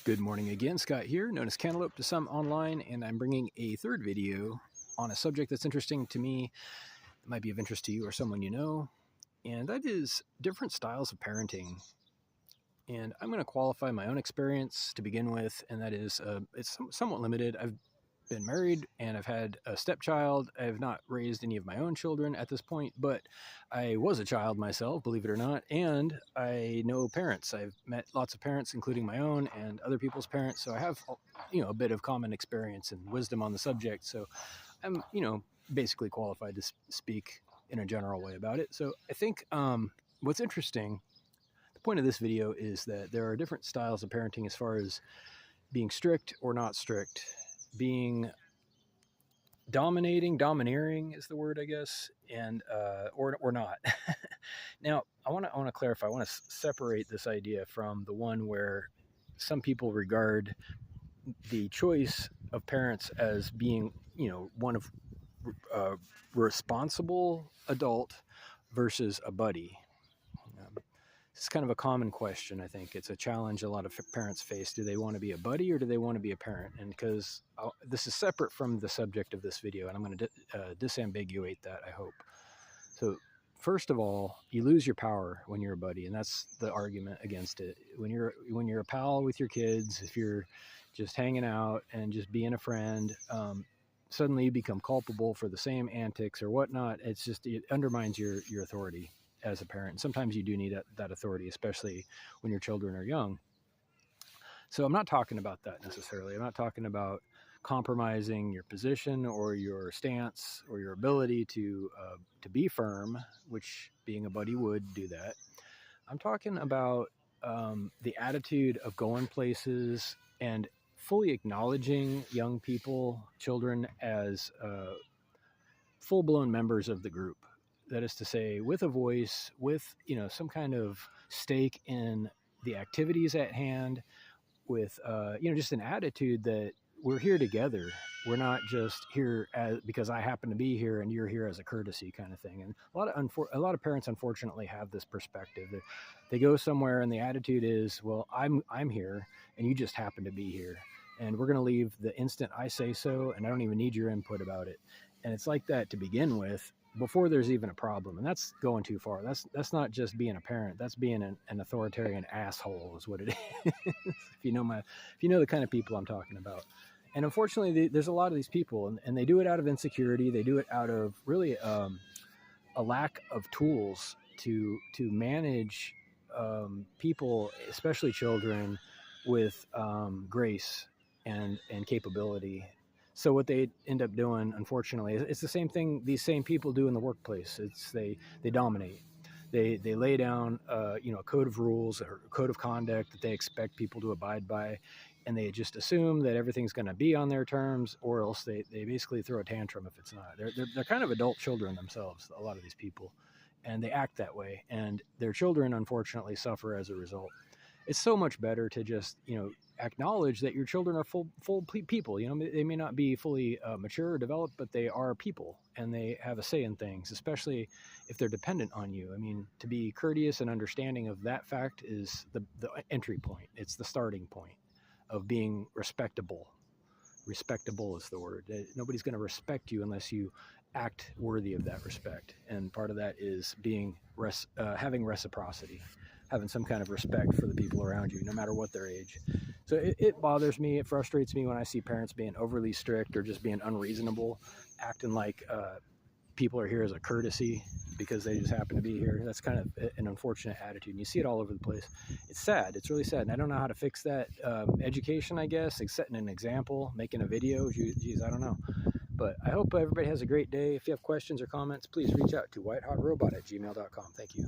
Good morning again, Scott here, known as Cantaloupe to some online, and I'm bringing a third video on a subject that's interesting to me, that might be of interest to you or someone you know, and that is different styles of parenting. And I'm going to qualify my own experience to begin with, and that is it's somewhat limited. I've been married and I've had a stepchild. I have not raised any of my own children at this point, but I was a child myself, believe it or not, and I know parents. I've met lots of parents, including my own and other people's parents, so I have, a bit of common experience and wisdom on the subject. So I'm, basically qualified to speak in a general way about it. So I think what's interesting, the point of this video is that there are different styles of parenting as far as being strict or not strict, being domineering is the word, I guess, and or not. Now, I want to clarify. I want to separate this idea from the one where some people regard the choice of parents as being, one of responsible adult versus a buddy. It's kind of a common question. I think it's a challenge a lot of parents face. Do they want to be a buddy or do they want to be a parent? And because this is separate from the subject of this video, and I'm going to disambiguate that, I hope. So first of all, you lose your power when you're a buddy, and that's the argument against it. When you're a pal with your kids, if you're just hanging out and just being a friend, suddenly you become culpable for the same antics or whatnot. It undermines your authority as a parent. Sometimes you do need that authority, especially when your children are young. So I'm not talking about that necessarily. I'm not talking about compromising your position or your stance or your ability to be firm, which being a buddy would do that. I'm talking about the attitude of going places and fully acknowledging young people, children, as full-blown members of the group. That is to say, with a voice, with, some kind of stake in the activities at hand, with, just an attitude that we're here together. We're not just here because I happen to be here and you're here as a courtesy kind of thing. And a lot of parents, unfortunately, have this perspective. They go somewhere and the attitude is, well, I'm here and you just happen to be here. And we're going to leave the instant I say so, and I don't even need your input about it. And it's like that to begin with, before there's even a problem. And that's going too far. That's not just being a parent. That's being an authoritarian asshole is what it is. if you know the kind of people I'm talking about. And unfortunately, there's a lot of these people, and they do it out of insecurity. They do it out of really a lack of tools to manage people, especially children, with grace and capability. So what they end up doing, unfortunately, it's the same thing these same people do in the workplace. They dominate. They lay down a code of rules or a code of conduct that they expect people to abide by, and they just assume that everything's going to be on their terms, or else they basically throw a tantrum if it's not. They're kind of adult children themselves, a lot of these people, and they act that way, and their children unfortunately suffer as a result. It's so much better to just acknowledge that your children are full people. They may not be fully mature or developed, but they are people and they have a say in things, especially if they're dependent on you. I mean, to be courteous and understanding of that fact is the entry point. It's the starting point of being respectable. Respectable is the word. Nobody's going to respect you unless you act worthy of that respect. And part of that is having reciprocity, having some kind of respect for the people around you, no matter what their age. So it bothers me, it frustrates me when I see parents being overly strict or just being unreasonable, acting like people are here as a courtesy because they just happen to be here. That's kind of an unfortunate attitude, and you see it all over the place. It's sad. It's really sad, and I don't know how to fix that. Education, I guess, like setting an example, making a video. Geez, I don't know. But I hope everybody has a great day. If you have questions or comments, please reach out to whitehotrobot@gmail.com. Thank you.